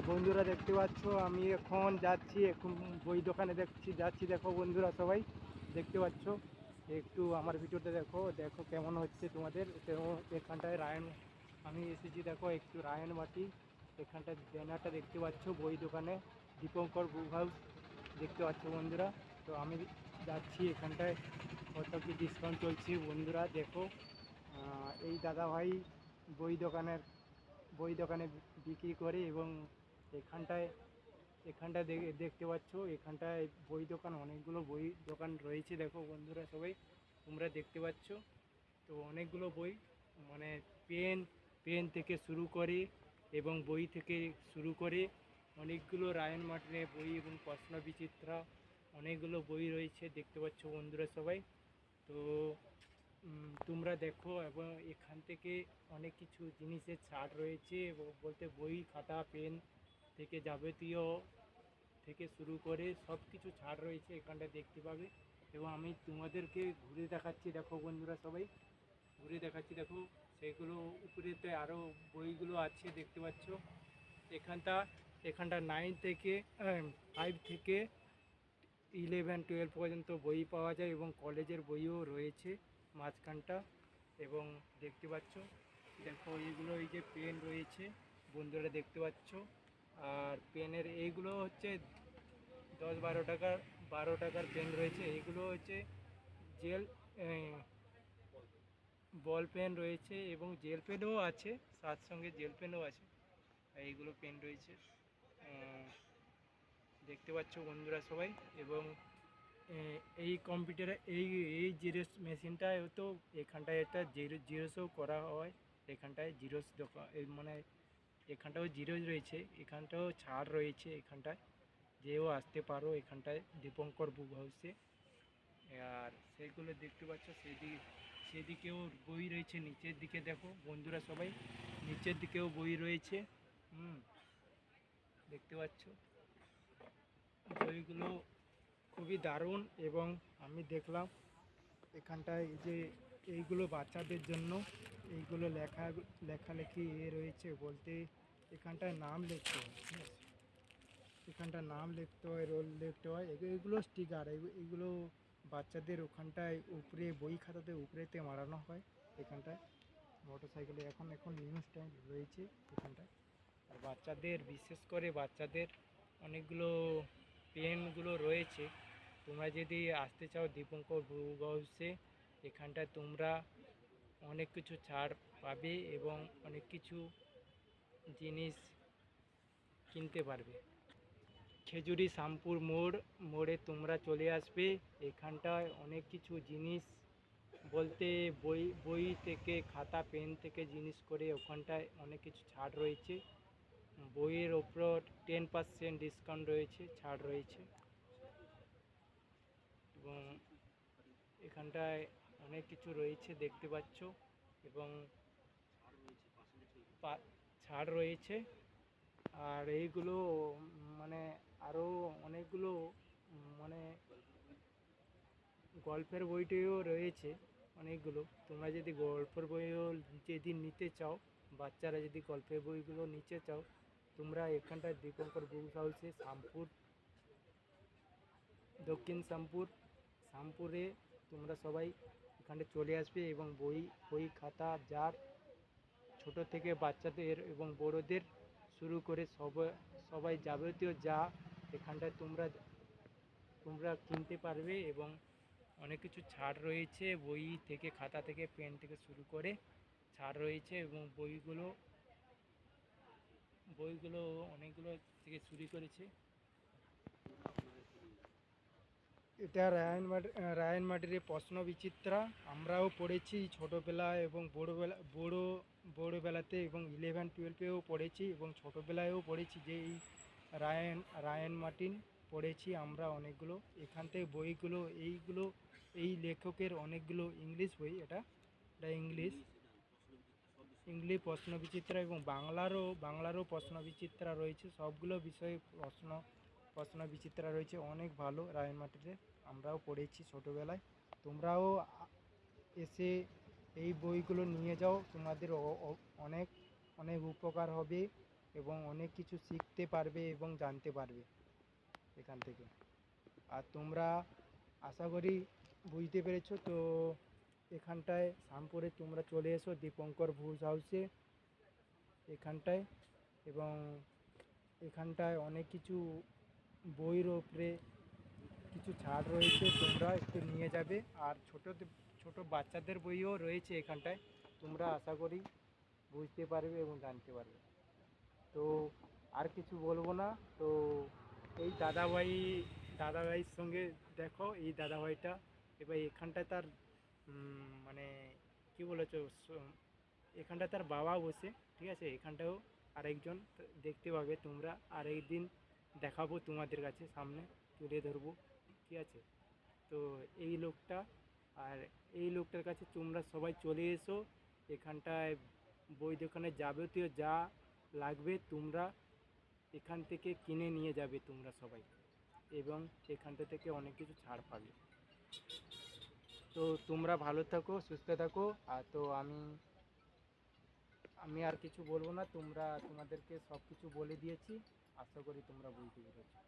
বন্ধুরা দেখতে পাচ্ছ আমি এখন যাচ্ছি, এখন বই দোকানে যাচ্ছি। দেখো বন্ধুরা সবাই দেখতে পাচ্ছ, একটু আমার ভিডিওটা দেখো দেখো কেমন হচ্ছে তোমাদের। তো এখানটায় আমি এসেছি, দেখো একটু রায়নমাটি। এখানটায় ব্যানারটা দেখতে পাচ্ছ, বই দোকানে দীপঙ্কর বুক হাউস দেখতে পাচ্ছ বন্ধুরা। তো আমি যাচ্ছি এখানটায়, কত কি ডিসকাউন্ট চলছে বন্ধুরা দেখো। এই দাদা ভাই বই দোকানের বই দোকানে বিক্রি করে, এবং এখানটায় এখানটায় দেখতে পাচ্ছ, এখানটায় বই দোকান, অনেকগুলো বই দোকান রয়েছে। দেখো বন্ধুরা সবাই তোমরা দেখতে পাচ্ছ, তো অনেকগুলো বই, মানে পেন পেন থেকে শুরু করে এবং বই থেকে শুরু করে অনেকগুলো রায়ন মার্টিনের বই এবং প্রশ্ন বিচিত্রা অনেকগুলো বই রয়েছে দেখতে পাচ্ছ বন্ধুরা সবাই। তো তোমরা দেখো, এবং এখান থেকে অনেক কিছু জিনিসের ছাড় রয়েছে, এবং বলতে বই খাতা পেন থেকে যাবতীয় থেকে শুরু করে সব কিছু ছাড় রয়েছে এখানটা দেখতে পাবে। এবং আমি তোমাদেরকে ঘুরে দেখাচ্ছি, দেখো বন্ধুরা সবাই ঘুরে দেখাচ্ছি। দেখো সেগুলো উপরেতে আরও বইগুলো আছে দেখতে পাচ্ছ। এখানটা এখানটা 5 থেকে 11-12 পর্যন্ত বই পাওয়া যায়, এবং কলেজের বইও রয়েছে মাঝখানটা। এবং দেখতে পাচ্ছ, দেখো এইগুলো, এই যে পেন রয়েছে বন্ধুরা দেখতে পাচ্ছ। আর পেনের এইগুলো হচ্ছে 10-12 টাকার পেন রয়েছে। এইগুলো হচ্ছে জেল বল পেন রয়েছে, এবং জেল পেনও আছে, তার সঙ্গে জেল পেনও আছে। এইগুলো পেন রয়েছে দেখতে পাচ্ছ বন্ধুরা সবাই। এবং এই কম্পিউটারে এই জিরোক্স মেশিনটায় তো এখানটায় একটা জিরোসও করা হয়। এখানটায় জিরোস দোকান, মানে এখানটাও জিরোস রয়েছে, এখানটাও ছাড় রয়েছে। এখানটায় যেও আসতে পারো এখানটায় দীপঙ্কর বুক হাউসে। আর সেগুলো দেখতে পাচ্ছ, সেদিকেও বই রয়েছে। নিচের দিকে দেখো বন্ধুরা সবাই, নিচের দিকেও বই রয়েছে। দেখতে পাচ্ছ বইগুলো খুবই দারুণ। এবং আমি দেখলাম এখানটায় এই যে এইগুলো বাচ্চাদের জন্য, এইগুলো লেখালেখি রয়েছে, বলতে এখানটায় নাম লিখতে হয়, ঠিক আছে? এখানটায় নাম লিখতে হয়, রোল লিখতে হয়। এগুলো স্টিকার, এইগুলো বাচ্চাদের ওখানটায় উপরে বই খাতাতে উপরেতে মারানো হয়। এখানটায় মোটর সাইকেলে এখন এখন নিউ স্টাইল রয়েছে এখানটায়। আর বাচ্চাদের, বিশেষ করে বাচ্চাদের অনেকগুলো পেনগুলো রয়েছে। তোমরা যদি আসতে চাও দীপঙ্কর বুক হাউসে, এখানটায় তোমরা অনেক কিছু ছাড় পাবে এবং অনেক কিছু জিনিস কিনতে পারবে। খেজুরি শ্যামপুর মোড়ে তোমরা চলে আসবে। এখানটায় অনেক কিছু জিনিস, বলতে বই থেকে খাতা পেন থেকে জিনিস করে ওখানটায় অনেক কিছু ছাড় রয়েছে। বইয়ের ওপর 10% ডিসকাউন্ট রয়েছে, ছাড় রয়েছে। এবং এখানটায় অনেক কিছু রয়েছে দেখতে পাচ্ছ, এবং ছাড় রয়েছে। আর এইগুলো মানে আরও অনেকগুলো, মানে গল্পের বইটিও রয়েছে অনেকগুলো। তোমরা যদি গল্পের বইও যদি নিতে চাও, বাচ্চারা যদি গল্পের বইগুলো নিতে চাও, তোমরা এখানটায় দীপঙ্কর বুক হাউসে দক্ষিণ শ্যামপুরে তোমরা সবাই এখানে চলে আসবে। এবং বই খাতা যার ছোট থেকে বাচ্চাদের এবং বড়দের শুরু করে সবাই যাবতীয় যা এখানটায় তোমরা কিনতে পারবে। এবং অনেক কিছু ছাড় রয়েছে, বই থেকে খাতা থেকে পেন থেকে শুরু করে ছাড় রয়েছে। এবং বইগুলো অনেকগুলো থেকে শুরু করেছে। এটা রায়নমাটির প্রশ্ন বিচিত্রা আমরাও পড়েছি ছোটোবেলায় এবং বড়োবেলাতে, এবং 11-12-এও পড়েছি, এবং ছোটোবেলায়ও পড়েছি। যে এই রায়ন মার্টিন পড়েছি আমরা অনেকগুলো। এখান থেকে বইগুলো, এই লেখকের অনেকগুলো ইংলিশ বই, এটা ইংলিশ প্রশ্ন বিচিত্রা, এবং বাংলারও প্রশ্ন বিচিত্রা রয়েছে। সবগুলো বিষয়ে প্রশ্ন বিচিত্রা রয়েছে, অনেক ভালো রায়নমাটিতে। আমরাও পড়েছি ছোটোবেলায়। তোমরাও এসে এই বইগুলো নিয়ে যাও, তোমাদের অনেক অনেক উপকার হবে। এবং অনেক কিছু শিখতে পারবে এবং জানতে পারবে এখান থেকে। আর তোমরা আশা করি বুঝতে পেরেছো তো। এখানটায় শামপুরে তোমরা চলে এসো দীপঙ্কর ভুজ হাউসে এখানটায়। এবং এখানটায় অনেক কিছু বইয়ের ওপরে কিছু ছাড় রয়েছে, তোমরা একটু নিয়ে যাবে। আর ছোট বাচ্চাদের বইও রয়েছে এখানটায়, তোমরা আশা করি বুঝতে পারবে এবং জানতে পারবে। তো আর কিছু বলবো না। তো এই দাদাভাইয়ের সঙ্গে দেখো, এই দাদাভাইটা এবার এখানটায় তার মানে কি বলেছো, এখানটায় তার বাবা বসে, ঠিক আছে। এখানটাও আরেকজন দেখতে পাবে তোমরা, আর একদিন দেখাবো তোমাদের কাছে, সামনে তুলে ধরবো, ঠিক আছে। তো এই লোকটা, আর এই লোকটার কাছে তোমরা সবাই চলে এসো। এখানটায় বই দোকানে যাবতীয় যা লাগবে তোমরা এখান থেকে কিনে নিয়ে যাবে তোমরা সবাই, এবং এখানটা থেকে অনেক কিছু ছাড় পাবে। তো তোমরা ভালো থাকো, সুস্থ থাকো। আর তো আমি আর কিছু বলবো না, তোমাদেরকে সব কিছু বলে দিয়েছি। আশা করি তোমরা বুঝতে পেরেছো।